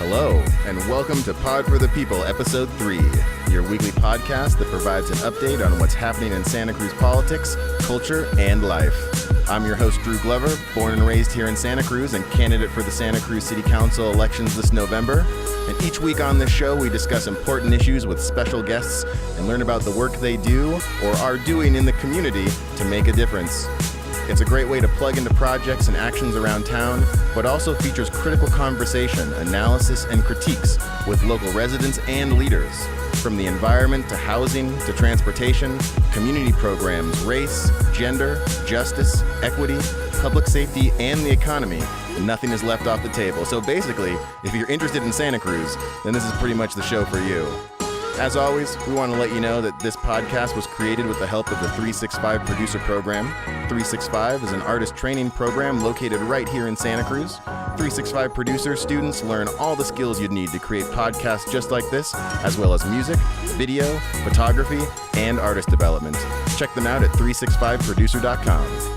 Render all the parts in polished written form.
Hello, and welcome to Pod for the People, Episode 3, your weekly podcast that provides an update on what's happening in Santa Cruz politics, culture, and life. I'm your host, Drew Glover, born and raised here in Santa Cruz and candidate for the Santa Cruz City Council elections this November. And each week on this show, we discuss important issues with special guests and learn about the work they do or are doing in the community to make a difference. It's a great way to plug into projects and actions around town, but also features critical conversation, analysis, and critiques with local residents and leaders. From the environment to housing to transportation, community programs, race, gender, justice, equity, public safety, and the economy, nothing is left off the table. So basically, if you're interested in Santa Cruz, then this is pretty much the show for you. As always, we want to let you know that this podcast was created with the help of the 365 Producer Program. 365 is an artist training program located right here in Santa Cruz. 365 Producer students learn all the skills you'd need to create podcasts just like this, as well as music, video, photography, and artist development. Check them out at 365producer.com.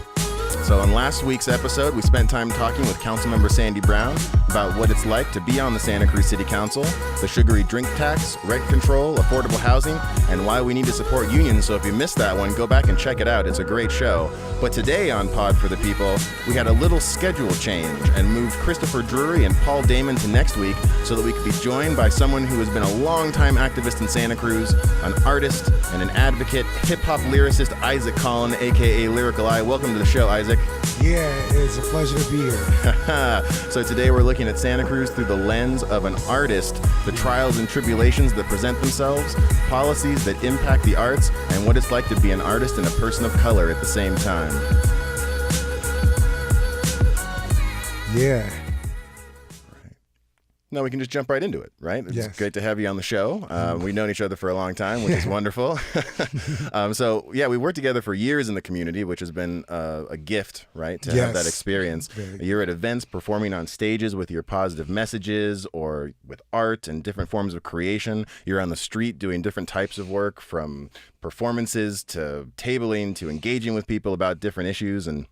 So in last week's episode, we spent time talking with Councilmember Sandy Brown about what it's like to be on the Santa Cruz City Council, the sugary drink tax, rent control, affordable housing, and why we need to support unions. So if you missed that one, go back and check it out. It's a great show. But today on Pod for the People, we had a little schedule change and moved Christopher Drury and Paul Damon to next week so that we could be joined by someone who has been a longtime activist in Santa Cruz, an artist and an advocate, hip-hop lyricist Isaac Collin, aka Lyrical I. Welcome to the show, Isaac. Yeah, it's a pleasure to be here. So today we're looking at Santa Cruz through the lens of an artist, the trials and tribulations that present themselves, policies that impact the arts, and what it's like to be an artist and a person of color at the same time. Yeah. No, we can just jump right into it, right? It's Yes. great to have you on the show. We've known each other for a long time, which is wonderful. So, we worked together for years in the community, which has been a gift, right, to have that experience. You're at events, performing on stages with your positive messages or with art and different forms of creation. You're on the street doing different types of work, from performances to tabling to engaging with people about different issues and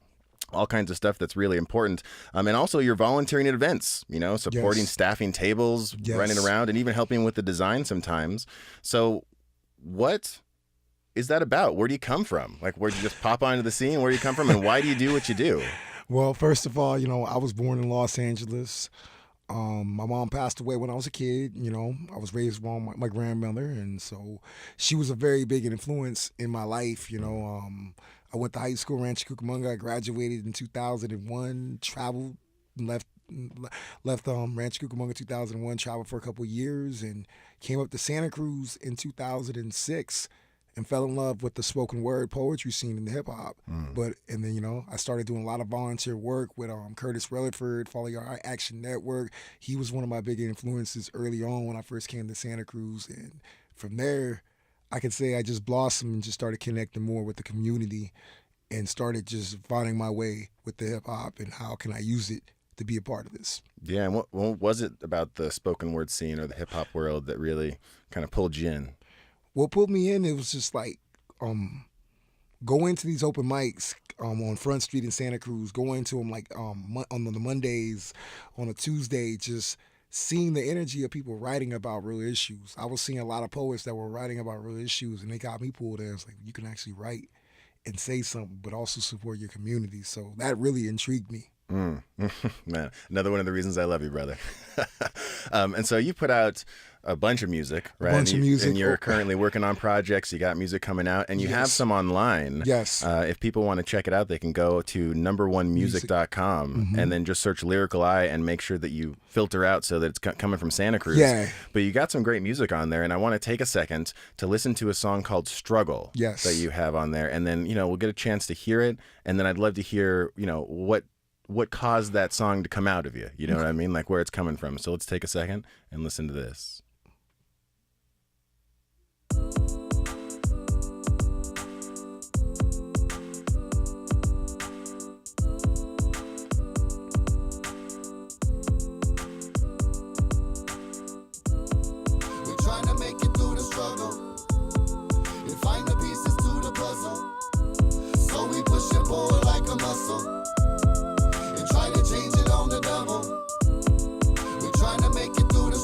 all kinds of stuff that's really important. And also you're volunteering at events, supporting staffing tables, running around, and even helping with the design sometimes. So what is that about? Where do you come from? Like, where do you just pop onto the scene? Where do you come from? And why do you do what you do? Well, first of all, I was born in Los Angeles. My mom passed away when I was a kid. I was raised by my grandmother, and so she was a very big influence in my life. I went to high school, Rancho Cucamonga. I graduated in 2001, traveled, left Rancho Cucamonga 2001, traveled for a couple of years, and came up to Santa Cruz in 2006 and fell in love with the spoken word poetry scene in the hip hop. And then, I started doing a lot of volunteer work with Curtis Relaford, Follow Your Art Action Network. He was one of my big influences early on when I first came to Santa Cruz. And from there, I could say I just blossomed and just started connecting more with the community and started just finding my way with the hip hop and how can I use it to be a part of this. Yeah, and what was it about the spoken word scene or the hip hop world that really kind of pulled you in? What pulled me in, it was just like going to these open mics on Front Street in Santa Cruz, going to them like on the Mondays, on a Tuesday, just seeing the energy of people writing about real issues. I was seeing a lot of poets that were writing about real issues, and they got me pulled in. It's like, you can actually write and say something, but also support your community. So that really intrigued me. Man, another one of the reasons I love you, brother. And so you put out a bunch of music, right? And you're currently working on projects. You got music coming out, and you have some online. Yes. If people want to check it out, they can go to numberonemusic.com and then just search Lyrical I and make sure that you filter out so that it's coming from Santa Cruz. Yeah. But you got some great music on there, and I want to take a second to listen to a song called Struggle that you have on there. And then, we'll get a chance to hear it, and then I'd love to hear, what caused that song to come out of you? You know what I mean? Like where it's coming from. So let's take a second and listen to this. We're trying to make it through the struggle and find the pieces to the puzzle. So we push and pull like a muscle. Try to change it on the double. We're trying to make it through the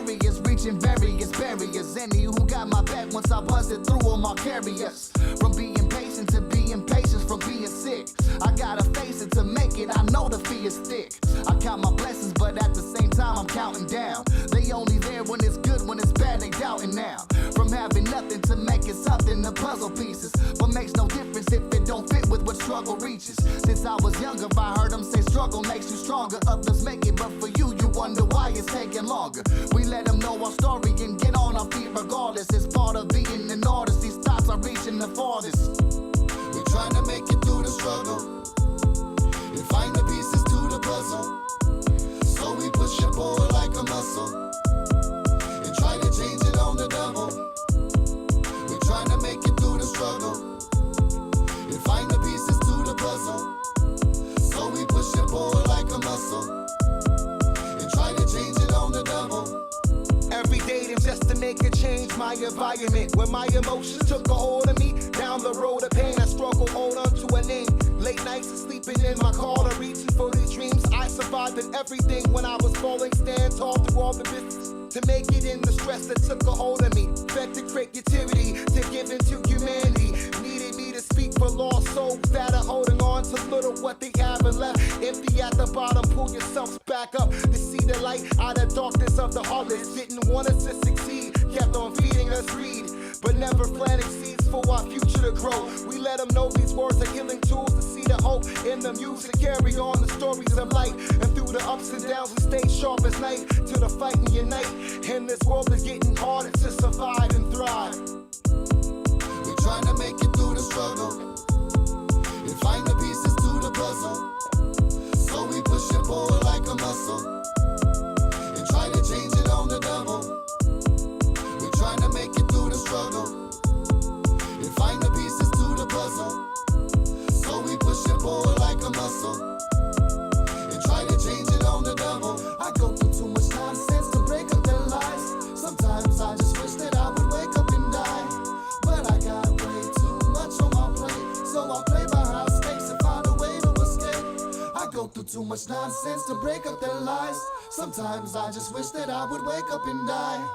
areas, reaching various barriers. Any who got my back once I busted through on my carriers. From being patient to being patient, from being sick. I gotta face it to make it, I know the fee is thick. I count my blessings, but at the same time I'm counting down. They only there when it's good, when it's bad they doubting now. From having nothing to making something, the puzzle pieces. But makes no difference if it don't fit with what struggle reaches. Since I was younger, I heard them say struggle makes you stronger. Others make it, but for you wonder why it's taking longer. We let them know our story and get on our feet regardless. It's part of being an artist, these thoughts are reaching the farthest. We're trying to make it through the struggle and find the pieces to the puzzle. So we push it forward like a muscle and try to change it on the double. We're trying to make it through the struggle and find the pieces to the puzzle. So we push it forward like a muscle and try to change it on the double. Every day them just to make a change my environment. When my emotions took a hold of me, down the road of pain I struggle, hold on to a name. Late nights and sleeping in my car, reaching for these dreams. I survived in everything when I was falling, stand tall through all the business. To make it in the stress that took a hold of me. Fed to creativity, to give into humanity. Needed me to speak for lost souls that are holding on to little what they haven't left. Empty at the bottom, pull yourselves back up to see the light out of darkness of the heartless. Didn't want us to succeed, kept on feeding us greed, but never planting seeds for our future to grow. We let them know these words are healing tools to see the hope in the music. Carry on the stories of light, and through the ups and downs we stay sharp as night till the fight and unite. And this world is getting harder to survive and thrive. We're trying to make it through the struggle and find the pieces to the puzzle. So we push it forward like a muscle and try to change it on the double. We're trying to make it through the struggle and find the pieces to the puzzle. So we push it forward like a muscle and try to change it on the double. I go through too much nonsense to break up their lives. Sometimes I just wish that I would wake up and die. But I got way too much on my plate, so I play by high stakes and find a way to escape. I go through too much nonsense to break up their lives. Sometimes I just wish that I would wake up and die.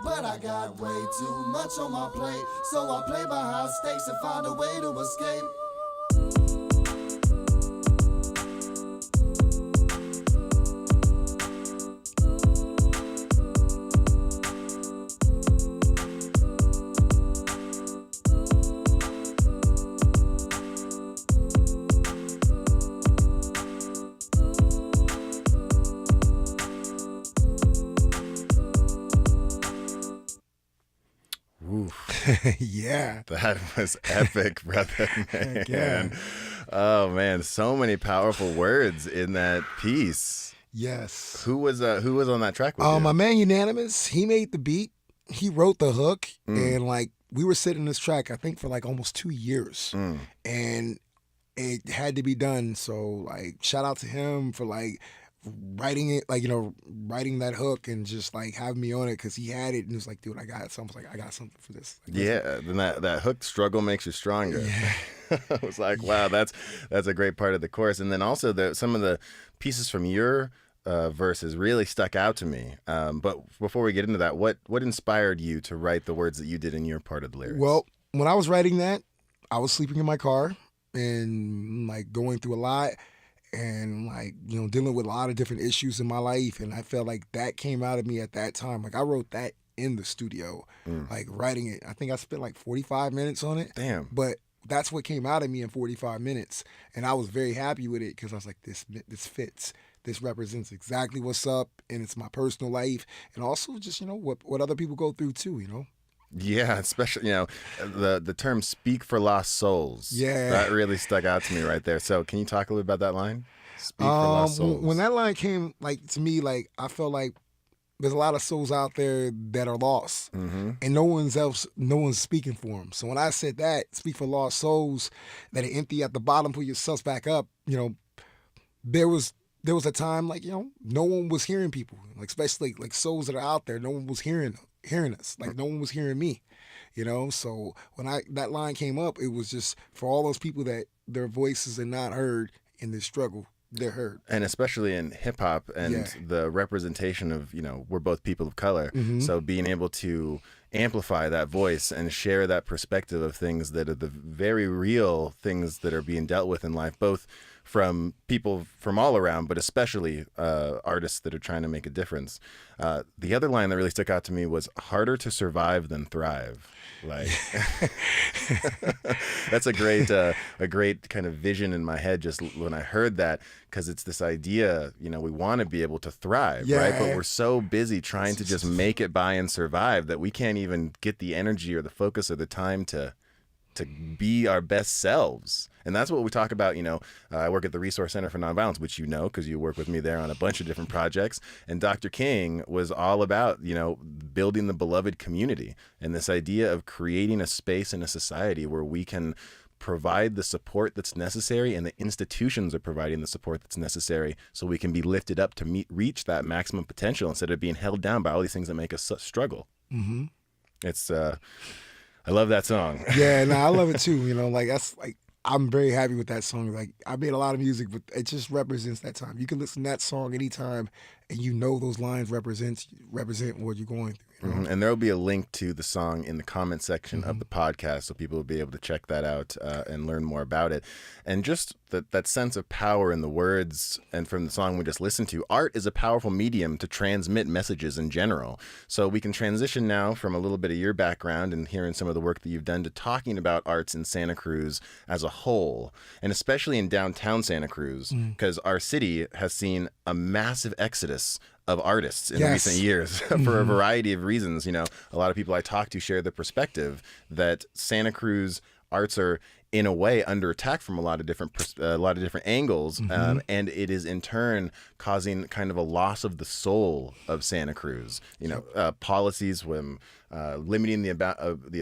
But I got way too much on my plate, so I play by high stakes and find a way to escape. Yeah. That was epic, brother, man. Yeah. Oh man, so many powerful words in that piece. Yes. Who was on that track with you? My man Unanimous, he made the beat. He wrote the hook, and like we were sitting this track, I think for like almost 2 years, and it had to be done. So like, shout out to him for like writing it, like, you know, writing that hook and just like having me on it, because he had it and it was like, dude, I got something. I was like, I got something for this. Like, yeah, then that hook, struggle makes you stronger. Yeah. I was like, wow, that's a great part of the chorus. And then also some of the pieces from your verses really stuck out to me. But before we get into that, what inspired you to write the words that you did in your part of the lyrics? Well, when I was writing that, I was sleeping in my car and like going through a lot and like, you know, dealing with a lot of different issues in my life. And I felt like that came out of me at that time. Like I wrote that in the studio, like writing it. I think I spent like 45 minutes on it. Damn. But that's what came out of me in 45 minutes. And I was very happy with it because I was like, this fits. This represents exactly what's up, and it's my personal life. And also just, you know, what other people go through too, you know? Yeah, especially, you know, the term "speak for lost souls." Yeah, that really stuck out to me right there. So, can you talk a little bit about that line? Speak for lost souls. When that line came, like to me, like I felt like there's a lot of souls out there that are lost, and no one's speaking for them. So when I said that, speak for lost souls that are empty at the bottom, pull yourselves back up. You know, there was a time like, you know, no one was hearing people, like especially like souls that are out there. No one was hearing us, like no one was hearing me, you know. So when that line came up, it was just for all those people that their voices are not heard in this struggle, they're heard. And especially in hip hop and the representation of, we're both people of color. So being able to amplify that voice and share that perspective of things that are the very real things that are being dealt with in life, both from people from all around, but especially artists that are trying to make a difference. The other line that really stuck out to me was harder to survive than thrive. Like that's a great kind of vision in my head just when I heard that, because it's this idea, we want to be able to thrive, right? But we're so busy trying to just make it by and survive that we can't even get the energy or the focus or the time to be our best selves. And that's what we talk about. I work at the Resource Center for Nonviolence, which because you work with me there on a bunch of different projects. And Dr. King was all about, building the beloved community and this idea of creating a space in a society where we can provide the support that's necessary, and the institutions are providing the support that's necessary so we can be lifted up to reach that maximum potential instead of being held down by all these things that make us struggle. Mm-hmm. It's I love that song. Yeah, no, I love it too. That's like, I'm very happy with that song. Like, I made a lot of music, but it just represents that time. You can listen to that song anytime, and those lines represent what you're going through. And there will be a link to the song in the comment section of the podcast, so people will be able to check that out and learn more about it. And just that sense of power in the words, and from the song we just listened to, art is a powerful medium to transmit messages in general. So we can transition now from a little bit of your background and hearing some of the work that you've done to talking about arts in Santa Cruz as a whole, and especially in downtown Santa Cruz, because our city has seen a massive exodus of artists in recent years for a variety of reasons. A lot of people I talk to share the perspective that Santa Cruz arts are in a way under attack from a lot of different angles, and it is in turn causing kind of a loss of the soul of Santa Cruz. Policies when limiting the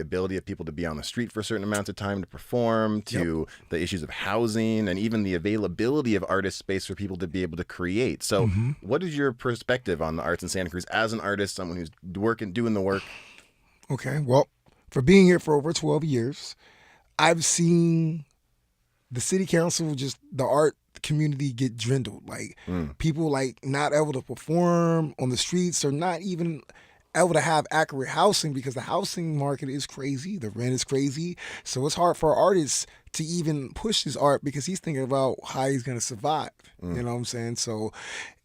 ability of people to be on the street for certain amounts of time to perform, to the issues of housing, and even the availability of artist space for people to be able to create. So, what is your perspective on the arts in Santa Cruz as an artist, someone who's doing the work? Okay, well, for being here for over 12 years. I've seen the city council, just the art community get dwindled. Like people not able to perform on the streets, or not even able to have accurate housing because the housing market is crazy. The rent is crazy. So it's hard for artists to even push his art because he's thinking about how he's going to survive. You know what I'm saying? So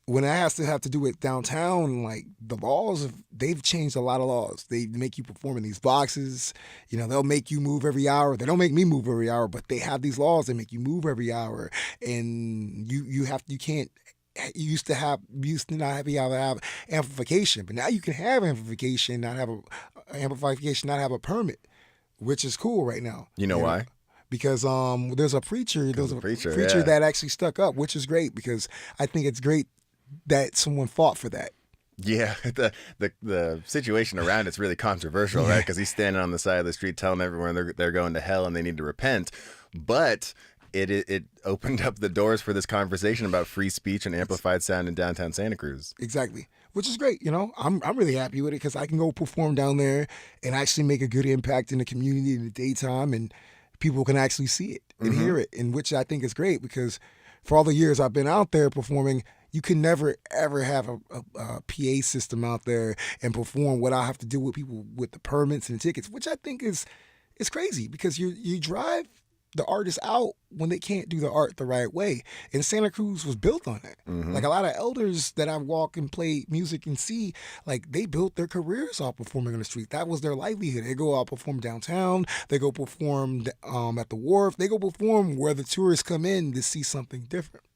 when it has to do with downtown, like the laws, they've changed a lot of laws. They make you perform in these boxes. They'll make you move every hour. They don't make me move every hour, but they have these laws that make you move every hour. And you used to not be able to have amplification, but now you can have amplification, not have a permit, which is cool right now. You know why? Because there's a preacher that actually stuck up, which is great, because I think it's great that someone fought for that. Yeah, the situation around it's really controversial, right? Because he's standing on the side of the street telling everyone they're going to hell and they need to repent. But it opened up the doors for this conversation about free speech and amplified sound in downtown Santa Cruz. Exactly, which is great. I'm really happy with it because I can go perform down there and actually make a good impact in the community in the daytime, and people can actually see it and hear it, and which I think is great, because for all the years I've been out there performing, you can never, ever have a PA system out there and perform without have to deal with people with the permits and the tickets, which I think is crazy, because you drive the artists out when they can't do the art the right way. And Santa Cruz was built on that. Like a lot of elders that I walk and play music and see, like they built their careers off performing on the street. That was their livelihood. They go out perform downtown. They go perform at the wharf. They go perform where the tourists come in to see something different.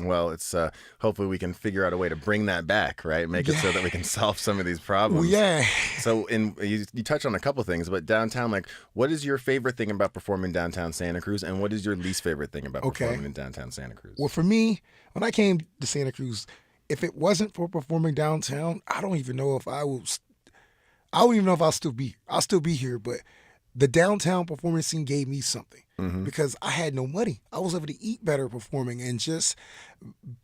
Well, it's hopefully we can figure out a way to bring that back, right? Make it so that we can solve some of these problems. Well, yeah. So you touched on a couple things, but downtown, like, what is your favorite thing about performing downtown Santa Cruz, and what is your least favorite thing about performing in downtown Santa Cruz? Well, for me, when I came to Santa Cruz, if it wasn't for performing downtown, I don't even know if I'll still be here. I'll still be here, but the downtown performance scene gave me something. Because I had no money. I was able to eat better performing and just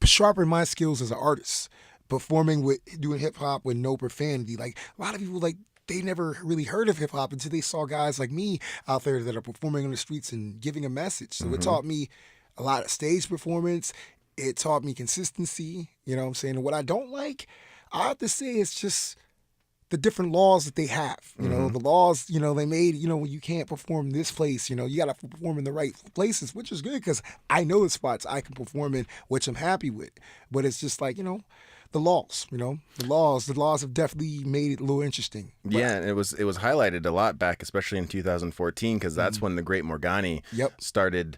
sharpen my skills as an artist. Doing hip hop with no profanity. Like a lot of people, like they never really heard of hip hop until they saw guys like me out there that are performing on the streets and giving a message. So it taught me a lot of stage performance. It taught me consistency, you know what I'm saying? And what I don't like, I have to say, it's just the different laws that they have. You know, the laws, you know, they made, you know, you can't perform this place, you know, you got to perform in the right places, which is good because I know the spots I can perform in, which I'm happy with. But it's just like, you know, the laws, you know, the laws have definitely made it a little interesting. But Yeah, and it was highlighted a lot back, especially in 2014, because that's when the Great Morgani started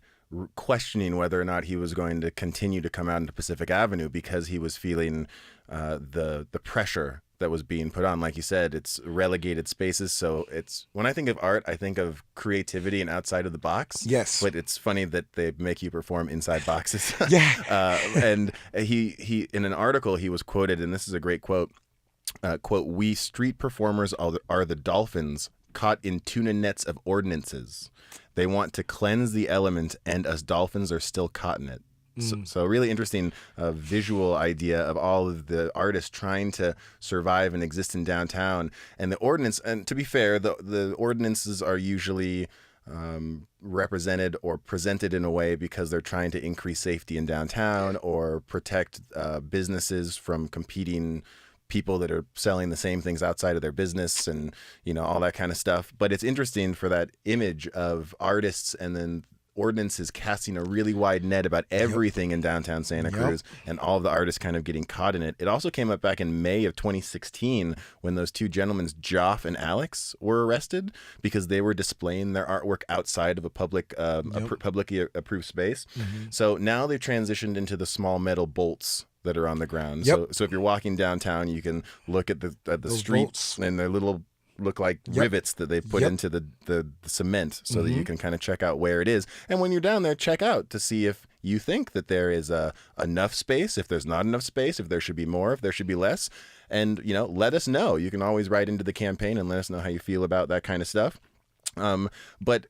questioning whether or not he was going to continue to come out into Pacific Avenue because he was feeling the pressure that was being put on. Like you said, it's relegated spaces. So it's, when I think of art, I think of creativity and outside of the box. Yes. But it's funny that they make you perform inside boxes. Yeah. And he in an article, he was quoted, and this is a great quote, quote, "We street performers are the dolphins caught in tuna nets of ordinances. They want to cleanse the element, and us dolphins are still caught in it." So really interesting visual idea of all of the artists trying to survive and exist in downtown. And the ordinance, and to be fair, the ordinances are usually represented or presented in a way because they're trying to increase safety in downtown or protect businesses from competing people that are selling the same things outside of their business, and you know, all that kind of stuff. But it's interesting for that image of artists and then ordinances casting a really wide net about everything in downtown Santa Cruz, and all of the artists kind of getting caught in it. It also came up back in May of 2016 when those two gentlemen, Joff and Alex, were arrested because they were displaying their artwork outside of a publicly approved space. So now they've transitioned into the small metal bolts that are on the ground. So if you're walking downtown, you can look at the streets, and they're look like rivets that they put into the cement so that you can kind of check out where it is. And when you're down there, check out to see if you think that there is enough space, if there's not enough space, if there should be more, if there should be less. And, you know, let us know. You can always write into the campaign and let us know how you feel about that kind of stuff. But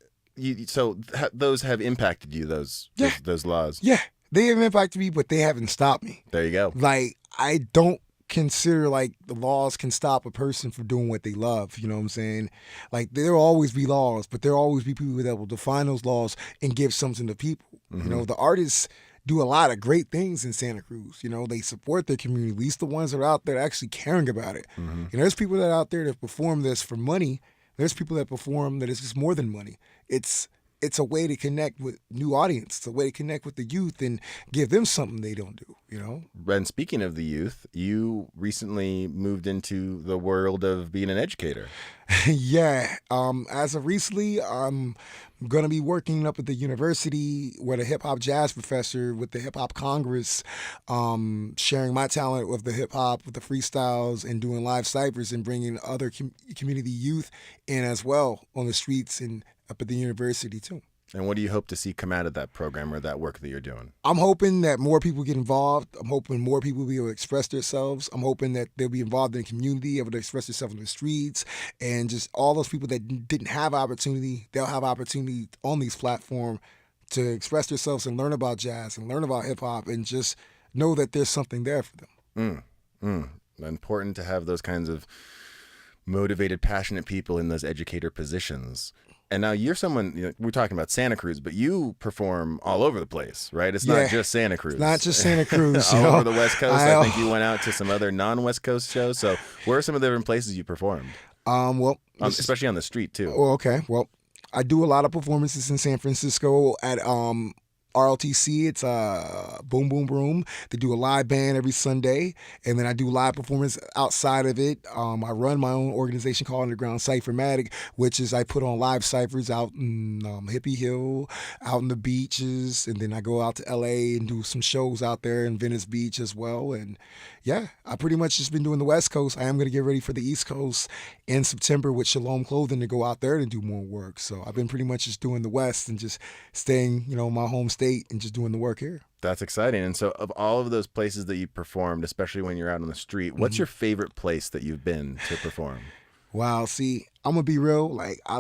those have impacted you, those laws. Yeah, they have impacted me, but they haven't stopped me. There you go. Like, I don't consider like the laws can stop a person from doing what they love. You know what I'm saying? Like, there'll always be laws, but there'll always be people that will define those laws and give something to people. You know, the artists do a lot of great things in Santa Cruz. You know, they support their community, at least the ones that are out there actually caring about it. You know, there's people that are out there that perform this for money. There's people that perform that it's just more than money. It's a way to connect with new audience. It's a way to connect with the youth and give them something they don't do, you know? And speaking of the youth, you recently moved into the world of being an educator. Yeah. As of recently, I'm going to be working up at the university with a hip-hop jazz professor with the Hip Hop Congress, sharing my talent with the hip-hop, with the freestyles, and doing live ciphers and bringing other community youth in as well on the streets and up at the university too. And what do you hope to see come out of that program or that work that you're doing? I'm hoping that more people get involved. I'm hoping more people will be able to express themselves. I'm hoping that they'll be involved in the community, able to express themselves in the streets, and just all those people that didn't have opportunity, they'll have opportunity on these platforms to express themselves and learn about jazz and learn about hip hop and just know that there's something there for them. Important to have those kinds of motivated, passionate people in those educator positions. And now you're someone, you know, we're talking about Santa Cruz, but you perform all over the place, right? It's not just Santa Cruz. It's not just Santa Cruz. All over the West Coast. I think you went out to some other non-West Coast shows. So where are some of the different places you performed? Especially on the street too. Oh, okay. Well, I do a lot of performances in San Francisco at RLTC. It's Boom Boom Room. They do a live band every Sunday, and then I do live performance outside of it. I run my own organization called Underground Cyphermatic, which is I put on live ciphers out in Hippie Hill, out in the beaches, and then I go out to LA and do some shows out there in Venice Beach as well. And yeah, I pretty much just been doing the West Coast. I am going to get ready for the East Coast in September with Shalom Clothing to go out there and do more work. So I've been pretty much just doing the West and just staying, you know, in my home state and just doing the work here. That's exciting. And so of all of those places that you performed, especially when you're out on the street, what's your favorite place that you've been to perform? Wow, see, I'm going to be real. Like, I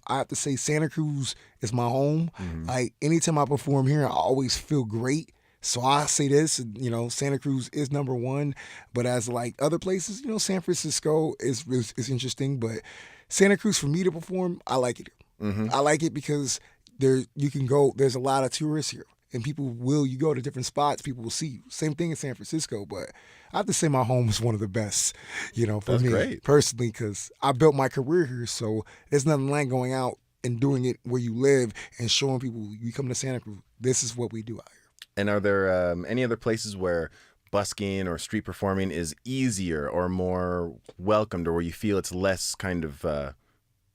have to say Santa Cruz is my home. Like, anytime I perform here, I always feel great. So I say this, you know, Santa Cruz is number one. But as like other places, you know, San Francisco is interesting. But Santa Cruz, for me to perform, I like it. I like it because you can go, there's a lot of tourists here. and you go to different spots, people will see you. Same thing in San Francisco, but I have to say my home is one of the best, for That's me great. personally, because I built my career here, so there's nothing like going out and doing it where you live and showing people you come to Santa Cruz, this is what we do out here. And are there any other places where busking or street performing is easier or more welcomed, or where you feel it's less kind of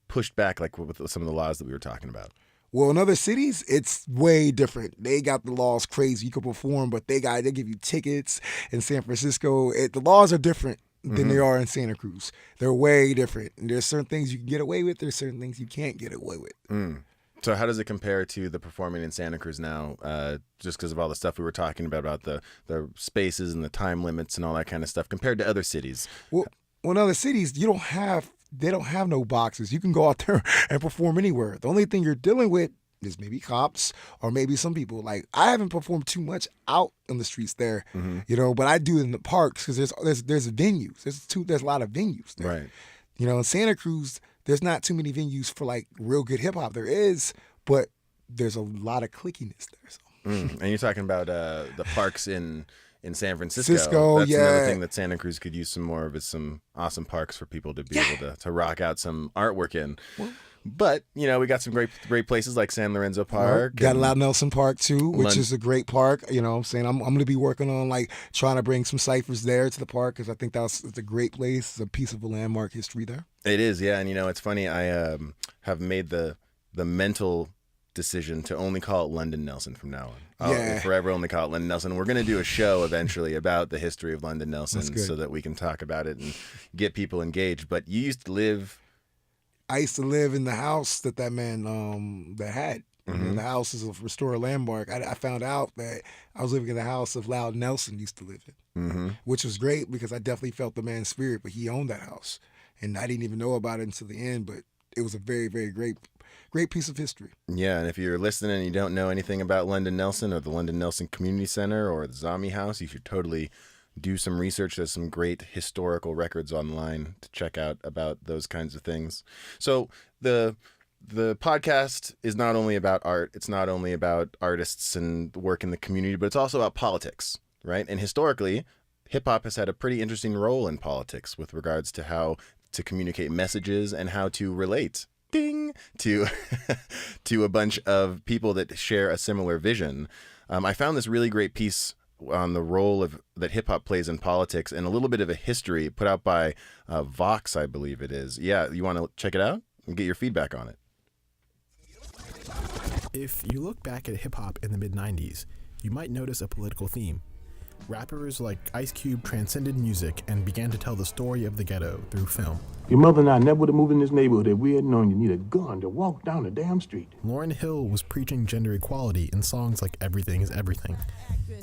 pushed back, like with some of the laws that we were talking about? Well, in other cities, it's way different. They got the laws crazy. You can perform, but they give you tickets. In San Francisco, the laws are different than they are in Santa Cruz. They're way different. And there's certain things you can get away with. There's certain things you can't get away with. So how does it compare to the performing in Santa Cruz now, just because of all the stuff we were talking about the spaces and the time limits and all that kind of stuff, compared to other cities? Well, in other cities, they don't have no boxes. You can go out there and perform anywhere. The only thing you're dealing with is maybe cops or maybe some people. Like, I haven't performed too much out in the streets there, but I do it in the parks because there's venues. There's a lot of venues there. Right. In Santa Cruz, there's not too many venues for like real good hip hop. There is, but there's a lot of clickiness there. So. And you're talking about the parks in San Francisco. That's yeah. another thing that Santa Cruz could use some more of, is some awesome parks for people to be able to rock out some artwork in. Well, but, we got some great places like San Lorenzo Park. Got Loud Nelson Park too, which is a great park. I'm saying I'm going to be working on like trying to bring some ciphers there to the park, because I think it's a great place. It's a piece of a landmark history there. It is, yeah. And it's funny. I have made the mental decision to only call it London Nelson from now on. I'll forever only call it London Nelson. We're going to do a show eventually about the history of London Nelson so that we can talk about it and get people engaged. But you used to live... I used to live in the house that man that had. The house is a restored landmark. I found out that I was living in the house of Loud Nelson used to live in, which was great because I definitely felt the man's spirit, but he owned that house. And I didn't even know about it until the end, but it was a very, very great piece of history. Yeah, and if you're listening and you don't know anything about London Nelson or the London Nelson Community Center or the Zami House, you should totally do some research. There's some great historical records online to check out about those kinds of things. So the podcast is not only about art, it's not only about artists and work in the community, but it's also about politics, right? And historically, hip-hop has had a pretty interesting role in politics with regards to how to communicate messages and how to relate to a bunch of people that share a similar vision. I found this really great piece on the role that hip hop plays in politics, and a little bit of a history put out by Vox, I believe it is. Yeah, you want to check it out and get your feedback on it? If you look back at hip hop in the mid-90s, you might notice a political theme. Rappers like Ice Cube transcended music and began to tell the story of the ghetto through film. Your mother and I never would have moved in this neighborhood if we had known you need a gun to walk down the damn street. Lauryn Hill was preaching gender equality in songs like Everything is Everything.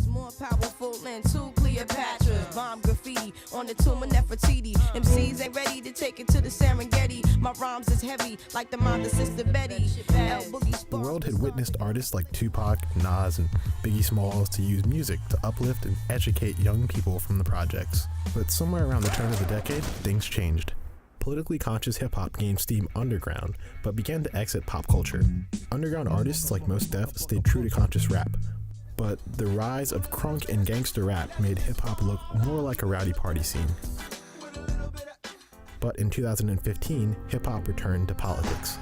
More powerful than two Cleopatra. Bomb graffiti on the tomb of Nefertiti. MCs ain't ready to take it to the Serengeti. My rhymes is heavy like the mom of Sister Betty. The world had witnessed artists like Tupac, Nas, and Biggie Smalls to use music to uplift and educate young people from the projects. But somewhere around the turn of the decade, things changed. Politically conscious hip-hop gained steam underground, but began to exit pop culture. Underground artists like Mos Def stayed true to conscious rap, but the rise of crunk and gangster rap made hip-hop look more like a rowdy party scene. But in 2015, hip-hop returned to politics.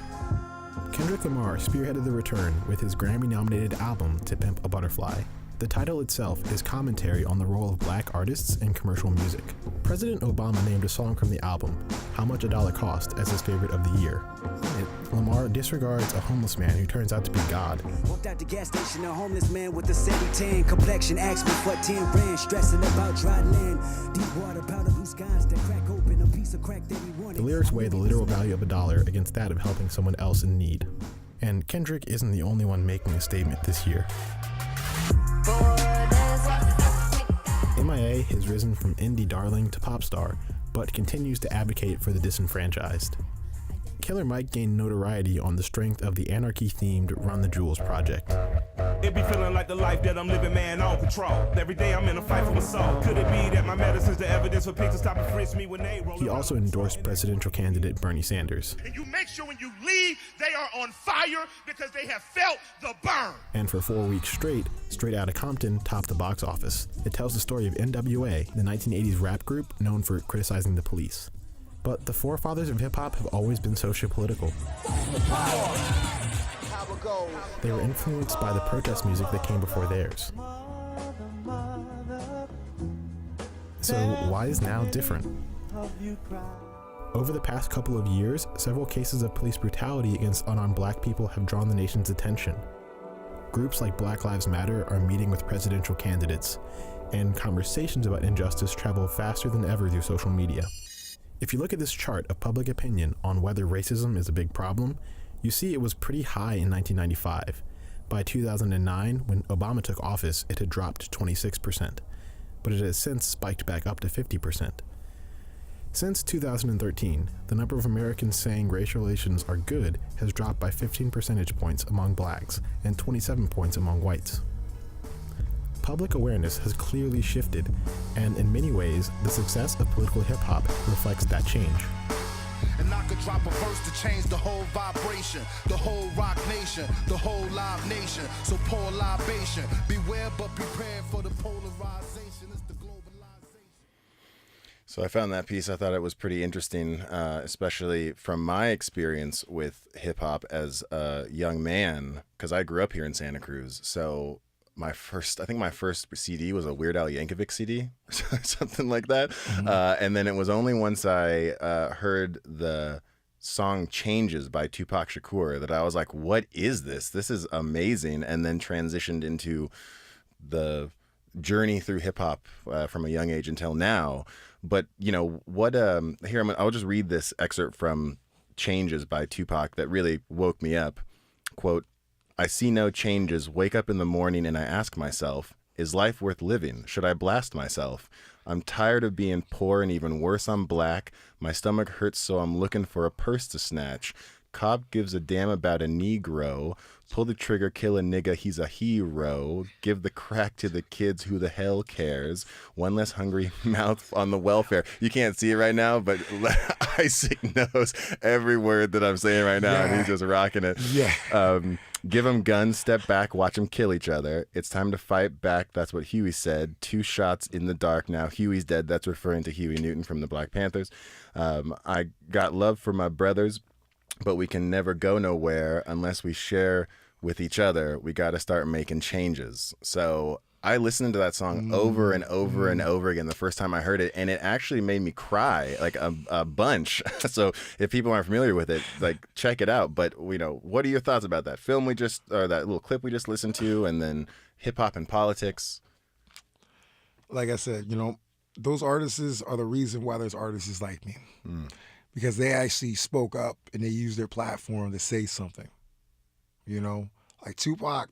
Kendrick Lamar spearheaded the return with his Grammy-nominated album To Pimp a Butterfly. The title itself is commentary on the role of black artists in commercial music. President Obama named a song from the album, How Much a Dollar Cost, as his favorite of the year. In it, Lamar disregards a homeless man who turns out to be God. Walked out the gas station, a homeless man with a 70-tan complexion asked me for 10 rand, stressing about dry land, deep water, powder blue skies that crack open, a piece of crack that he wanted. The lyrics weigh the literal value of a dollar against that of helping someone else in need. And Kendrick isn't the only one making a statement this year. MIA has risen from indie darling to pop star, but continues to advocate for the disenfranchised. Killer Mike gained notoriety on the strength of the anarchy-themed Run the Jewels project. It be feeling like the life that I'm living, man, I don't control. Every day I'm in a fight for my soul. Could it be that my medicine's the evidence for pigs to stop and frisk me when they roll? He also endorsed presidential candidate Bernie Sanders. And you make sure when you leave, they are on fire because they have felt the burn. And for 4 weeks straight, Straight Outta Compton topped the box office. It tells the story of NWA, the 1980s rap group known for criticizing the police. But the forefathers of hip-hop have always been socio-political. They were influenced by the protest music that came before theirs. So why is now different? Over the past couple of years, several cases of police brutality against unarmed black people have drawn the nation's attention. Groups like Black Lives Matter are meeting with presidential candidates, and conversations about injustice travel faster than ever through social media. If you look at this chart of public opinion on whether racism is a big problem, you see it was pretty high in 1995. By 2009, when Obama took office, it had dropped to 26%, but it has since spiked back up to 50%. Since 2013, the number of Americans saying racial relations are good has dropped by 15 percentage points among blacks and 27 points among whites. Public awareness has clearly shifted, and in many ways, the success of political hip-hop reflects that change. And I could drop a verse to change the whole vibration, the whole rock nation, the whole live nation. So pour libation, beware but prepare for the polarization. It's the globalization. So I found that piece. I thought it was pretty interesting, especially from my experience with hip hop as a young man, because I grew up here in Santa Cruz. So I think my first CD was a Weird Al Yankovic CD or something like that. Mm-hmm. And then it was only once I heard the song Changes by Tupac Shakur that I was like, what is this? This is amazing. And then transitioned into the journey through hip hop from a young age until now. But, you know, I'll just read this excerpt from Changes by Tupac that really woke me up. Quote, I see no changes, wake up in the morning and I ask myself, is life worth living? Should I blast myself? I'm tired of being poor and even worse, I'm black. My stomach hurts so I'm looking for a purse to snatch. Cop gives a damn about a Negro. Pull the trigger, kill a nigga, he's a hero. Give the crack to the kids, who the hell cares? One less hungry mouth on the welfare. You can't see it right now, but Isaac knows every word that I'm saying right now, and he's just rocking it. Yeah. Give them guns, step back, watch them kill each other. It's time to fight back, that's what Huey said. 2 shots in the dark, now Huey's dead. That's referring to Huey Newton from the Black Panthers. I got love for my brothers, but we can never go nowhere unless we share with each other. We got to start making changes. So I listened to that song over and over and over again the first time I heard it, and it actually made me cry like a bunch. So if people aren't familiar with it, like, check it out. But, you know, what are your thoughts about that film or that little clip we just listened to, and then hip hop and politics? Like I said, you know, those artists are the reason why there's artists like me. Because they actually spoke up and they used their platform to say something. You know, like Tupac,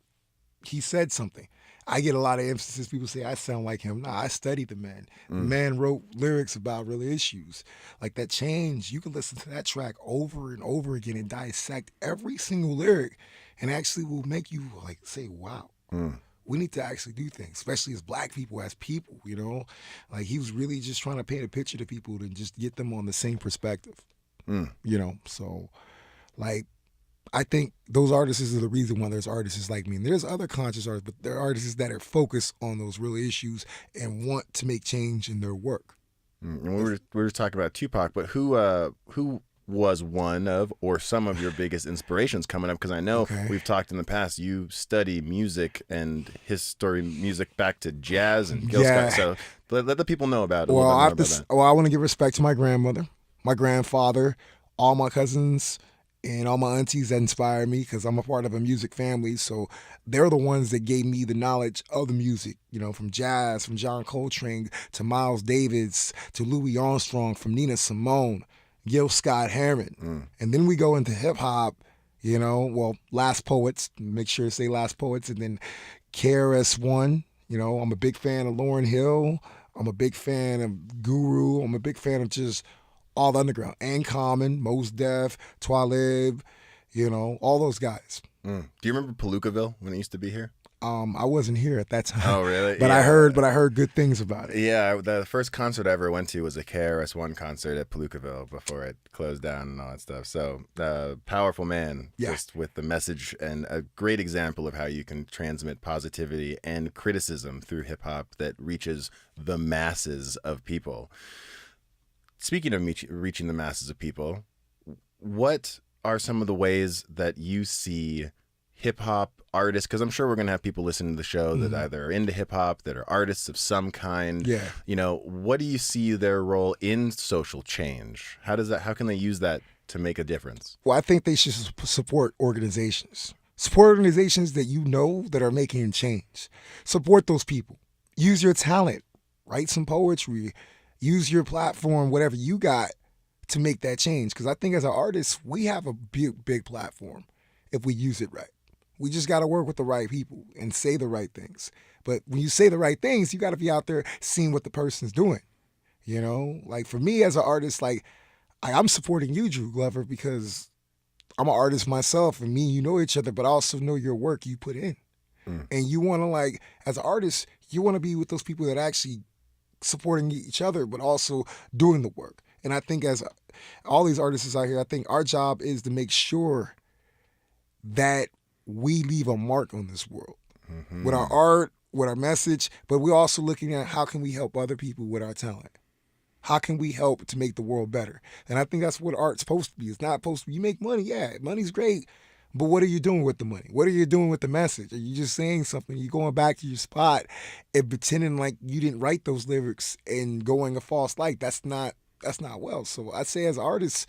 he said something. I get a lot of emphasis. People say I sound like him. Nah, I studied the man. The man wrote lyrics about real issues. Like that Change, you can listen to that track over and over again and dissect every single lyric, and actually will make you like say, wow. We need to actually do things, especially as black people, as people, you know? Like, he was really just trying to paint a picture to people to just get them on the same perspective, you know? So, like, I think those artists are the reason why there's artists like me. And there's other conscious artists, but there are artists that are focused on those real issues and want to make change in their work. And we were talking about Tupac, but who was one of or some of your biggest inspirations coming up? Because I know we've talked in the past, you study music and history, music back to jazz and Gil Scott. So let the people know about it. Well, I want to give respect to my grandmother, my grandfather, all my cousins, and all my aunties that inspired me, because I'm a part of a music family. So they're the ones that gave me the knowledge of the music, you know, from jazz, from John Coltrane to Miles Davis to Louis Armstrong, from Nina Simone, Gil Scott Heron. And then we go into hip hop, you know, well, Last Poets, make sure to say Last Poets, and then KRS-One. You know, I'm a big fan of Lauryn Hill. I'm a big fan of Guru. I'm a big fan of just all the underground. And Common, Mos Def, Twalib, you know, all those guys. Do you remember Palookaville when it used to be here? I wasn't here at that time. Oh, really? But Yeah. I heard good things about it. Yeah, the first concert I ever went to was a KRS-One concert at Palookaville before it closed down and all that stuff. So, powerful man, Yeah. just with the message, and a great example of how you can transmit positivity and criticism through hip hop that reaches the masses of people. Speaking of reaching the masses of people, what are some of the ways that you see hip hop artists, because I'm sure we're going to have people listening to the show that either are into hip hop, that are artists of some kind. Yeah. You know, what do you see their role in social change? How can they use that to make a difference? Well, I think they should support organizations. Support organizations that you know that are making change. Support those people. Use your talent. Write some poetry. Use your platform, whatever you got, to make that change. Because I think as an artist, we have a big platform if we use it right. We just got to work with the right people and say the right things. But when you say the right things, you got to be out there seeing what the person's doing. You know, like for me as an artist, like I'm supporting you, Drew Glover, because I'm an artist myself, and me and you know each other, but I also know your work you put in. And you want to, like, as an artist, you want to be with those people that actually supporting each other, but also doing the work. And I think as all these artists out here, I think our job is to make sure that we leave a mark on this world with our art, with our message, but we're also looking at how can we help other people with our talent? How can we help to make the world better? And I think that's what art's supposed to be. It's not supposed to be, you make money, yeah, money's great, but what are you doing with the money? What are you doing with the message? Are you just saying something? You're going back to your spot and pretending like you didn't write those lyrics and going a false light. That's not well. So I say as artists,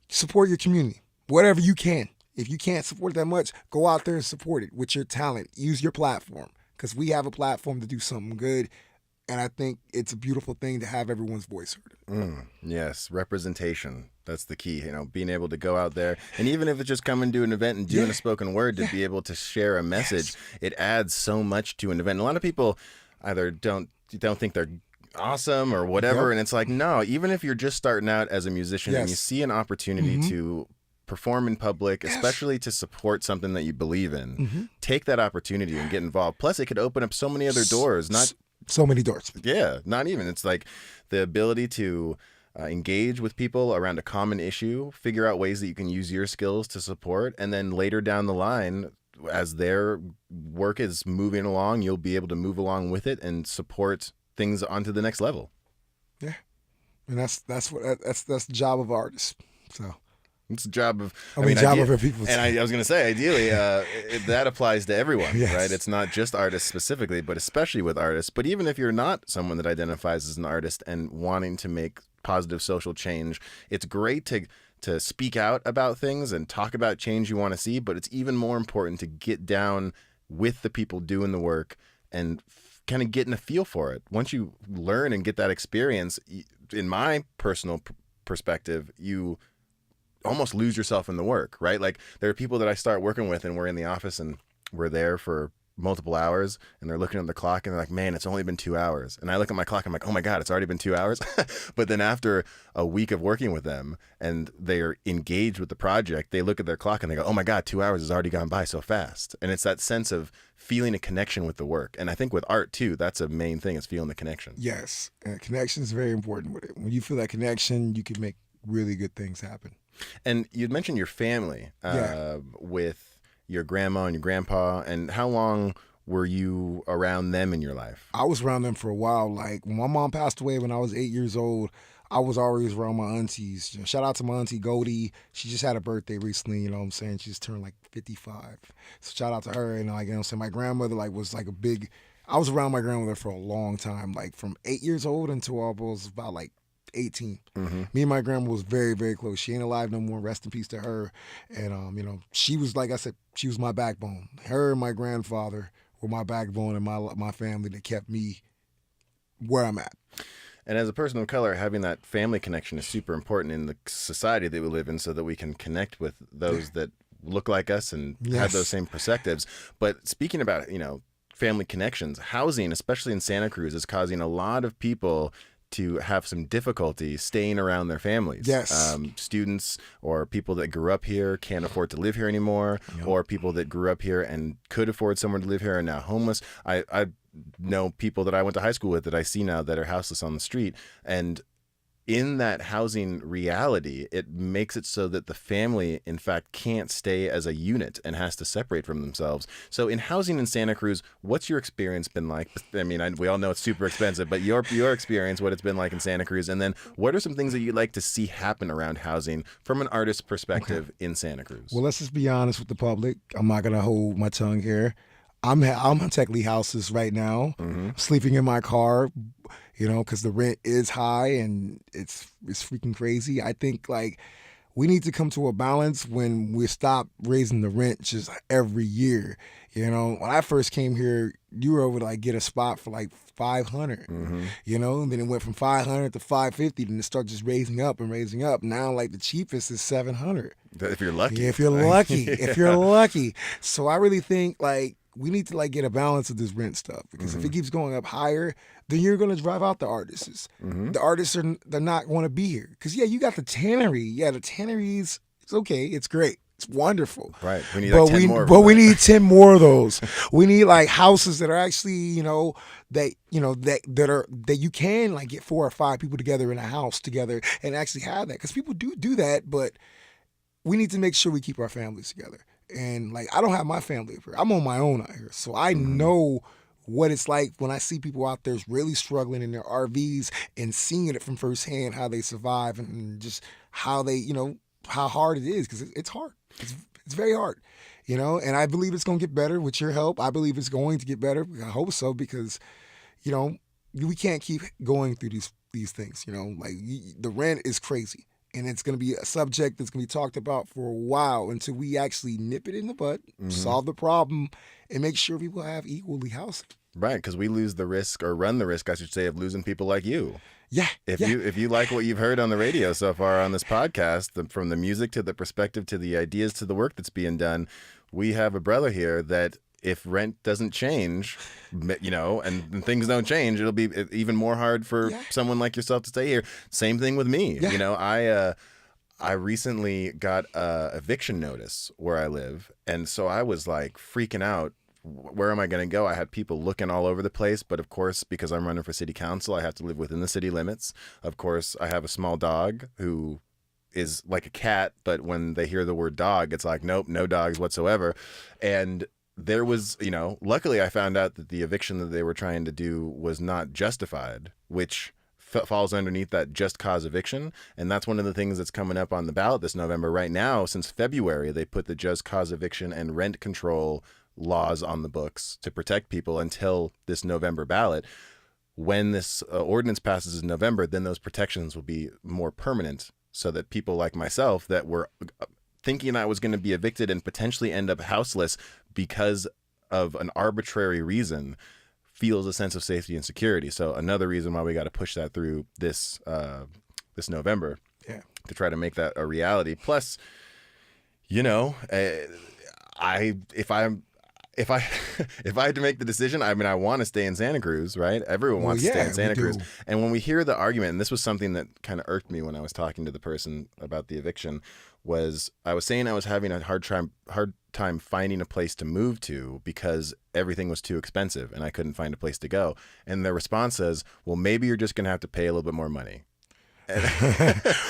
support your community, whatever you can. If you can't support it that much, go out there and support it with your talent. Use your platform, because we have a platform to do something good. And I think it's a beautiful thing to have everyone's voice heard. Yes, representation. That's the key, you know, being able to go out there. And even if it's just coming to an event and doing a spoken word, to be able to share a message, it adds so much to an event. A lot of people either don't think they're awesome or whatever. And it's like, no, even if you're just starting out as a musician and you see an opportunity to perform in public, especially to support something that you believe in, take that opportunity and get involved. Plus, it could open up so many other doors. So many doors. Yeah, not even. It's like the ability to engage with people around a common issue, figure out ways that you can use your skills to support, and then later down the line, as their work is moving along, you'll be able to move along with it and support things onto the next level. Yeah, and that's the job of artists. So. It's a job of, job of people. And I was going to say, ideally, that applies to everyone, Yes. right? It's not just artists specifically, but especially with artists. But even if you're not someone that identifies as an artist and wanting to make positive social change, it's great to speak out about things and talk about change you want to see. But it's even more important to get down with the people doing the work and kind of getting a feel for it. Once you learn and get that experience, in my personal perspective, you almost lose yourself in the work, right? Like there are people that I start working with and we're in the office and we're there for multiple hours and they're looking at the clock and they're like, man, it's only been 2 hours. And I look at my clock, I'm like, oh my God, it's already been 2 hours. But then after a week of working with them and they're engaged with the project, they look at their clock and they go, oh my God, 2 hours has already gone by so fast. And it's that sense of feeling a connection with the work. And I think with art too, that's a main thing, is feeling the connection. Yes, and connection is very important with it. When you feel that connection, you can make really good things happen. And you'd mentioned your family with your grandma and your grandpa. And how long were you around them in your life? I was around them for a while. Like when my mom passed away when I was 8 years old, I was always around my aunties. You know, shout out to my auntie Goldie. She just had a birthday recently, you know what I'm saying? She just turned like 55. So shout out to her. And like, you know what I'm saying? My grandmother was like I was around my grandmother for a long time, like from 8 years old until I was about like 18. Me and my grandma was very, very close. She ain't alive no more. Rest in peace to her. And you know, she was, like I said, she was my backbone. Her and my grandfather were my backbone and my family that kept me where I'm at. And as a person of color, having that family connection is super important in the society that we live in, so that we can connect with those that look like us and have those same perspectives. But speaking about, you know, family connections, housing, especially in Santa Cruz, is causing a lot of people to have some difficulty staying around their families. Yes. Students or people that grew up here can't afford to live here anymore, or people that grew up here and could afford somewhere to live here are now homeless. I know people that I went to high school with that I see now that are houseless on the street. And in that housing reality, it makes it so that the family, in fact, can't stay as a unit and has to separate from themselves. So in housing in Santa Cruz, what's your experience been like? I mean, we all know it's super expensive, but your experience, what it's been like in Santa Cruz, and then what are some things that you'd like to see happen around housing from an artist's perspective in Santa Cruz? Well, let's just be honest with the public. I'm not going to hold my tongue here. I'm technically houseless right now, sleeping in my car, because the rent is high and it's freaking crazy. I think like we need to come to a balance when we stop raising the rent just every year. When I first came here, you were able to like get a spot for like $500, and then it went from $500 to $550, then it started just raising up and raising up. Now like the cheapest is $700. If you're lucky. If you're lucky. If you're lucky. So I really think like we need to like get a balance of this rent stuff, because if it keeps going up higher, then you're going to drive out the artists. The artists they're not going to be here. Because you got the tannery. Yeah, the tanneries, it's okay. It's great. It's wonderful. Right. We need like 10 more. But we need 10 more of those. We need like houses that are actually, that you can like get 4 or 5 people together in a house together and actually have that. Because people do that, but we need to make sure we keep our families together. And like, I don't have my family up here. I'm on my own out here. So I know what it's like when I see people out there really struggling in their RVs and seeing it from firsthand, how they survive and just how they, how hard it is, because it's hard. It's very hard, and I believe it's going to get better with your help. I believe it's going to get better. I hope so, because, we can't keep going through these things, the rent is crazy. And it's going to be a subject that's going to be talked about for a while until we actually nip it in the bud, solve the problem, and make sure people have equally housing. Right, because we lose the risk, or run the risk, I should say, of losing people like you. Yeah. If you like what you've heard on the radio so far on this podcast, from the music to the perspective to the ideas to the work that's being done, we have a brother here that if rent doesn't change, and things don't change, it'll be even more hard for someone like yourself to stay here. Same thing with me. Yeah. I recently got a eviction notice where I live, and so I was like freaking out. Where am I going to go? I had people looking all over the place, but of course, because I'm running for city council, I have to live within the city limits. Of course, I have a small dog who is like a cat, but when they hear the word dog, it's like, nope, no dogs whatsoever. And there was, luckily I found out that the eviction that they were trying to do was not justified, which falls underneath that just cause eviction. And that's one of the things that's coming up on the ballot this November. Right now, since February, they put the just cause eviction and rent control laws on the books to protect people until this November ballot. When this ordinance passes in November, then those protections will be more permanent, so that people like myself that were thinking I was going to be evicted and potentially end up houseless because of an arbitrary reason feels a sense of safety and security. So another reason why we got to push that through this November, to try to make that a reality. Plus, if I had to make the decision, I mean, I want to stay in Santa Cruz, right? Everyone wants to stay in Santa Cruz. And when we hear the argument, and this was something that kind of irked me when I was talking to the person about the eviction, was I was saying I was having a hard time finding a place to move to because everything was too expensive and I couldn't find a place to go. And their response is, well, maybe you're just going to have to pay a little bit more money.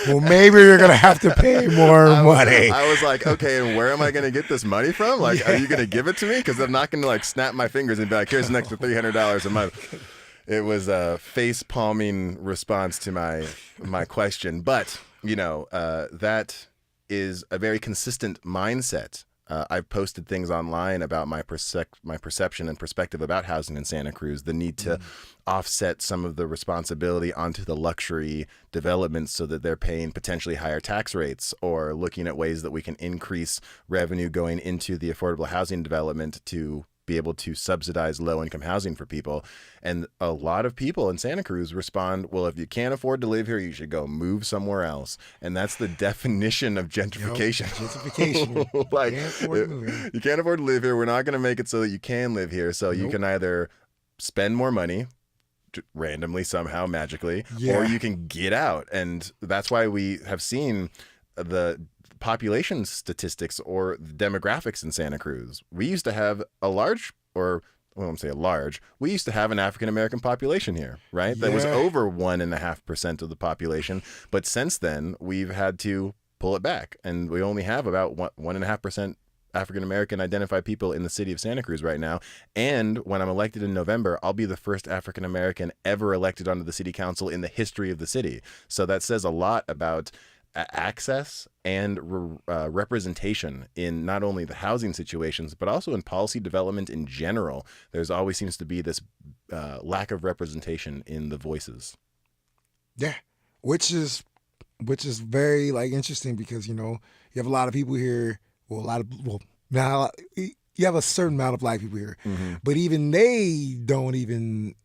Well, maybe you're going to have to pay more money. I was like, okay, and where am I going to get this money from? Like, are you going to give it to me? Because I'm not going to like snap my fingers and be like, here's an extra $300 a month. It was a face-palming response to my question. But, that is a very consistent mindset. I've posted things online about my perception and perspective about housing in Santa Cruz, the need to offset some of the responsibility onto the luxury developments so that they're paying potentially higher tax rates, or looking at ways that we can increase revenue going into the affordable housing development to be able to subsidize low-income housing for people. And a lot of people in Santa Cruz respond, well, if you can't afford to live here, you should go move somewhere else. And that's the definition of gentrification. Gentrification. Like, you can't afford to live here. We're not going to make it so that you can live here. So you can either spend more money, randomly, somehow, magically, Yeah. or you can get out. And that's why we have seen the population statistics or demographics in Santa Cruz. We used to have a large, or I won't say a large, we used to have an African-American population here, right? That was Yeah. over 1.5% of the population. But since then, we've had to pull it back. And we only have about 1.5% African-American identified people in the city of Santa Cruz right now. And when I'm elected in November, I'll be the first African-American ever elected onto the city council in the history of the city. So that says a lot about access and representation in not only the housing situations, but also in policy development in general. There's always seems to be this lack of representation in the voices. Yeah, which is very like interesting because you have a lot of people here. Now you have a certain amount of black people here, but even they don't even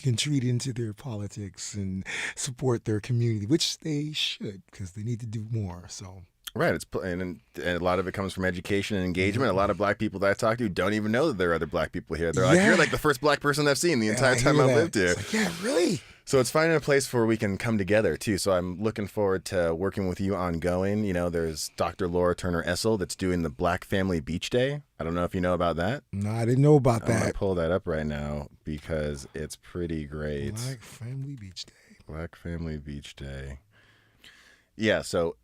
contribute into their politics and support their community, which they should because they need to do more. So. Right, and a lot of it comes from education and engagement. A lot of black people that I talk to don't even know that there are other black people here. They're like, "You're like the first black person I've seen the entire time I've lived here." It's like, yeah, really. So it's finding a place where we can come together too. So I'm looking forward to working with you ongoing. There's Dr. Laura Turner Essel that's doing the Black Family Beach Day. I don't know if you know about that. No, I didn't know about I'm gonna that. pull that up right now because it's pretty great. Black Family Beach Day. Black Family Beach Day. Yeah, so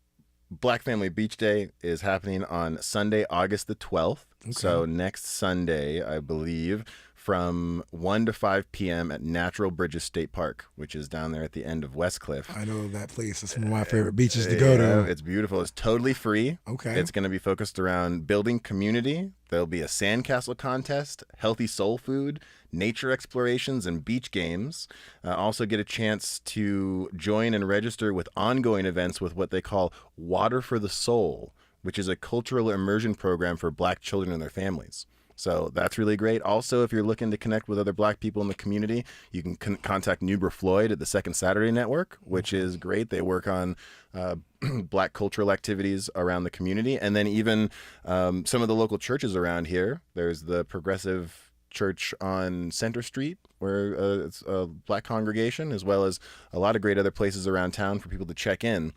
Black Family Beach Day is happening on Sunday, August the 12th. Okay. So next Sunday, I believe, from 1 to 5 p.m. at Natural Bridges State Park, which is down there at the end of Westcliff. I know that place. It's one of my favorite beaches to go to. It's beautiful. It's totally free. Okay. It's going to be focused around building community. There'll be a sandcastle contest, healthy soul food, nature explorations, and beach games. Also get a chance to join and register with ongoing events with what they call Water for the Soul, which is a cultural immersion program for black children and their families. So that's really great. Also, if you're looking to connect with other black people in the community, you can contact Nubra Floyd at the Second Saturday Network, which is great. They work on black cultural activities around the community. And then even some of the local churches around here. There's the Progressive Church on Center Street, where it's a black congregation, as well as a lot of great other places around town for people to check in.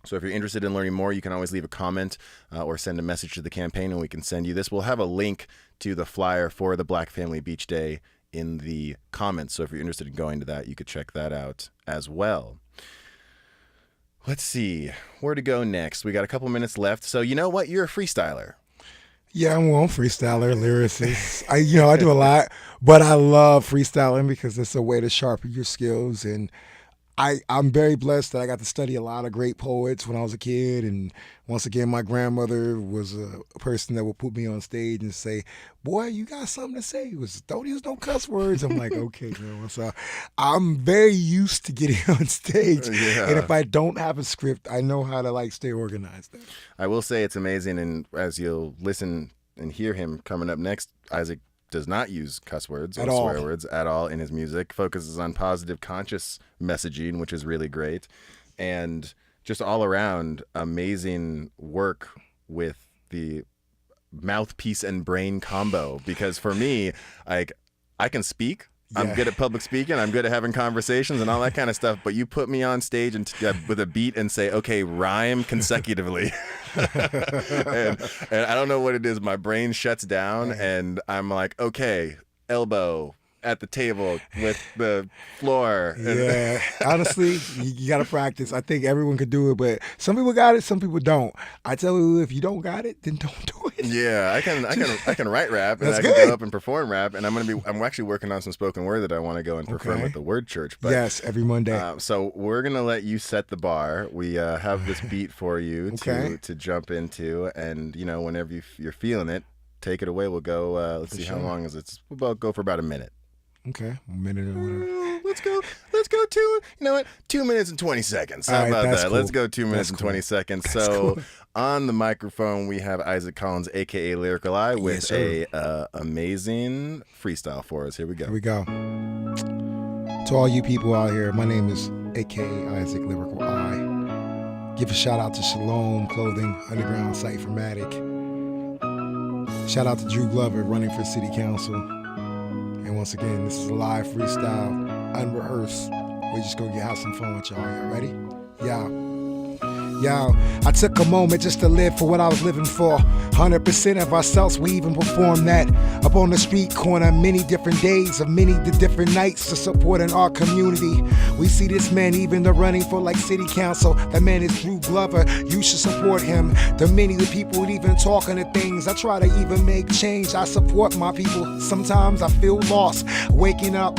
So if you're interested in learning more, you can always leave a comment or send a message to the campaign and we can send you this. We'll have a link to the flyer for the Black Family Beach Day in the comments. So if you're interested in going to that, you could check that out as well. Let's see where to go next. We got a couple minutes left. So you know what? You're a freestyler. Yeah, I'm a freestyler, lyricist. I do a lot, but I love freestyling because it's a way to sharpen your skills. And I'm very blessed that I got to study a lot of great poets when I was a kid. And once again, my grandmother was a person that would put me on stage and say, "Boy, you got something to say. Don't use no cuss words." I'm like, okay, girl. So I'm very used to getting on stage. Yeah. And if I don't have a script, I know how to stay organized. I will say it's amazing. And as you'll listen and hear him coming up next, Isaac does not use cuss words or swear words at all in his music, focuses on positive conscious messaging, which is really great. And just all around amazing work with the mouthpiece and brain combo. Because for me, I can speak. Yeah. I'm good at public speaking. I'm good at having conversations and all that kind of stuff. But you put me on stage and with a beat and say, okay, rhyme consecutively. and I don't know what it is. My brain shuts down and I'm like, okay, elbow at the table with the floor. Yeah, honestly, you got to practice. I think everyone could do it, but some people got it, some people don't. I tell you, if you don't got it, then don't do it. Yeah, I can write rap and That's I can good. go up and perform rap, and I'm actually working on some spoken word that I want to go and perform at the Word Church. But, yes, every Monday. So we're gonna let you set the bar. We have this beat for you to jump into, and whenever you're feeling it, take it away. We'll go. Let's see how long is it. We'll go for about a minute. Okay, a minute or whatever. Let's go 2 minutes and 20 seconds. How about that? Cool. Let's go 2 minutes and 20 seconds. That's so cool. On the microphone, we have Isaac Collins, a.k.a. Lyrical I, with a amazing freestyle for us. Here we go. Here we go. To all you people out here, my name is a.k.a. Isaac Lyrical I. Give a shout out to Shalom Clothing, Underground Site Formatic. Shout out to Drew Glover, running for City Council. And once again, this is a live freestyle unrehearsed. We're just gonna have some fun with y'all. Y'all ready? Yo, I took a moment just to live for what I was living for. 100% of ourselves, we even perform that. Up on the street corner, many different days of many the different nights to supporting our community. We see this man even the running for like city council. That man is Drew Glover, you should support him. The many the people even talking to things. I try to even make change, I support my people. Sometimes I feel lost, waking up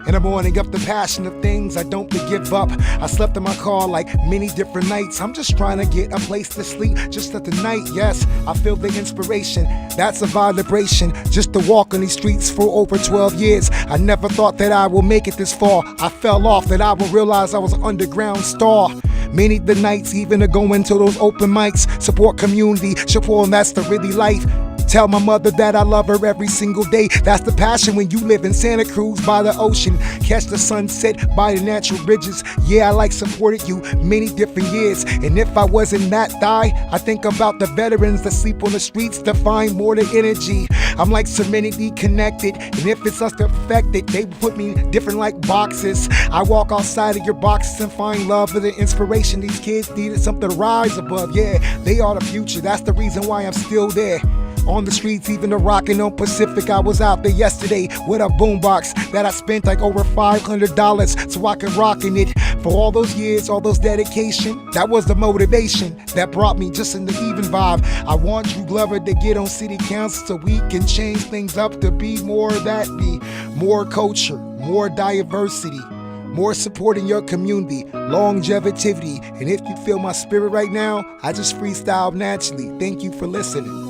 in the morning of the passion of things I don't give up. I slept in my car like many different nights. I'm just trying to get a place to sleep just at the night. Yes, I feel the inspiration. That's a vibration. Just to walk on these streets for over 12 years. I never thought that I will make it this far. I fell off, that I would realize I was an underground star. Many the nights even to go into those open mics. Support community, support, and that's the really life. Tell my mother that I love her every single day. That's the passion when you live in Santa Cruz by the ocean. Catch the sunset by the natural bridges. Yeah, I like supported you many different years. And if I wasn't that guy, I think about the veterans that sleep on the streets to find more the energy. I'm like serenity connected. And if it's us that affected, they put me in different like boxes. I walk outside of your boxes and find love and the inspiration. These kids needed something to rise above. Yeah, they are the future. That's the reason why I'm still there. On the streets, even the rockin' on Pacific. I was out there yesterday with a boombox that I spent like over $500 so I can rockin' it. For all those years, all those dedication, that was the motivation that brought me just in the even vibe. I want Drew Glover to get on city council so we can change things up to be more of that, be more culture, more diversity, more supporting your community, longevity. And if you feel my spirit right now, I just freestyle naturally. Thank you for listening.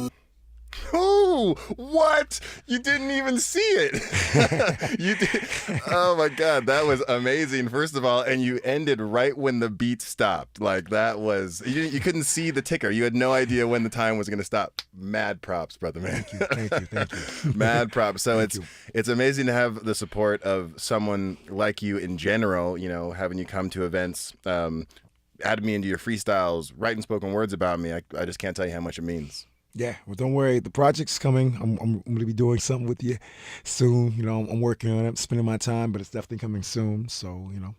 Oh, what? You didn't even see it. You did. Oh my God, that was amazing. First of all, and you ended right when the beat stopped. Like that was, you couldn't see the ticker. You had no idea when the time was going to stop. Mad props, brother man. Thank you. Mad props. So it's amazing to have the support of someone like you in general, you know, having you come to events, added me into your freestyles, writing spoken words about me. I just can't tell you how much it means. Yeah, well, don't worry. The project's coming. I'm going to be doing something with you soon. You know, I'm working on it. I'm spending my time, but it's definitely coming soon. So, you know.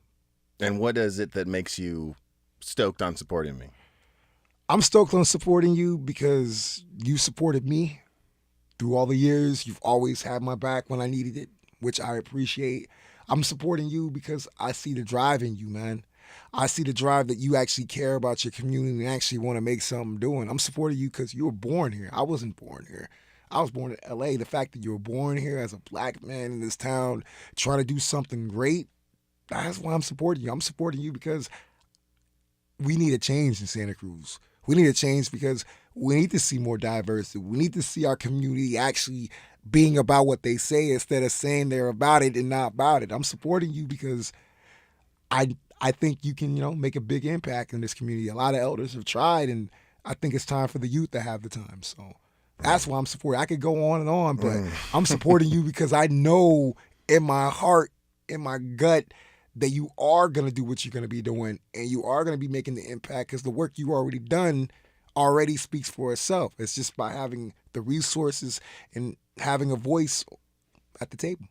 And what is it that makes you stoked on supporting me? I'm stoked on supporting you because you supported me through all the years. You've always had my back when I needed it, which I appreciate. I'm supporting you because I see the drive in you, man. I see the drive that you actually care about your community and actually want to make something doing. I'm supporting you because you were born here. I wasn't born here. I was born in L.A. The fact that you were born here as a black man in this town trying to do something great, that's why I'm supporting you. I'm supporting you because we need a change in Santa Cruz. We need a change because we need to see more diversity. We need to see our community actually being about what they say instead of saying they're about it and not about it. I'm supporting you because I think you can, you know, make a big impact in this community. A lot of elders have tried, and I think it's time for the youth to have the time. So that's why I'm supporting. I could go on and on, but I'm supporting you because I know in my heart, in my gut, that you are going to do what you're going to be doing, and you are going to be making the impact because the work you already done already speaks for itself. It's just by having the resources and having a voice at the table.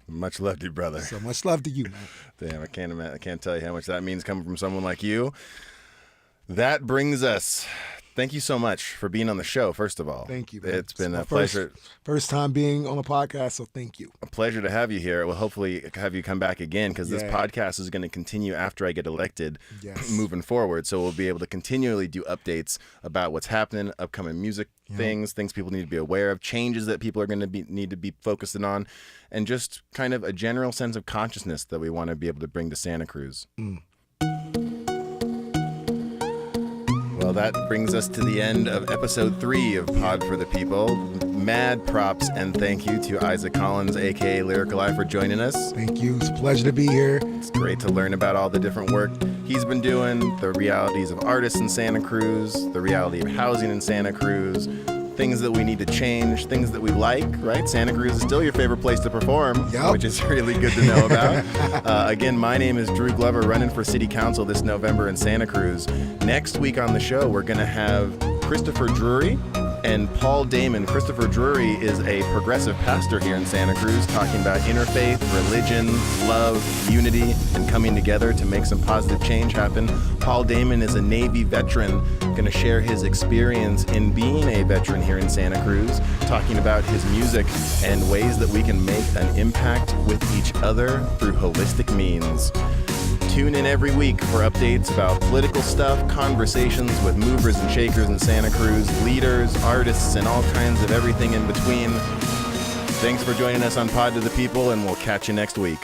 Much love to you, brother. So much love to you, man. Damn, I can't tell you how much that means coming from someone like you. That brings us. Thank you so much for being on the show, first of all. Thank you, man. It's been a pleasure. First time being on a podcast, so thank you. A pleasure to have you here. We'll hopefully have you come back again because this podcast is going to continue after I get elected moving forward. So we'll be able to continually do updates about what's happening, upcoming music things people need to be aware of, changes that people are going to need to be focusing on, and just kind of a general sense of consciousness that we want to be able to bring to Santa Cruz. Well, that brings us to the end of episode 3 of Pod for the People. Mad props and thank you to Isaac Collins, a.k.a. Lyrical I, for joining us. Thank you. It's a pleasure to be here. It's great to learn about all the different work he's been doing, the realities of artists in Santa Cruz, the reality of housing in Santa Cruz, things that we need to change, things that we like, right? Santa Cruz is still your favorite place to perform, which is really good to know about. Again, my name is Drew Glover, running for City Council this November in Santa Cruz. Next week on the show, we're going to have Christopher Drury, And Paul Damon, Christopher Drury, is a progressive pastor here in Santa Cruz, talking about interfaith, religion, love, unity, and coming together to make some positive change happen. Paul Damon is a Navy veteran, going to share his experience in being a veteran here in Santa Cruz, talking about his music and ways that we can make an impact with each other through holistic means. Tune in every week for updates about political stuff, conversations with movers and shakers in Santa Cruz, leaders, artists, and all kinds of everything in between. Thanks for joining us on Pod to the People, and we'll catch you next week.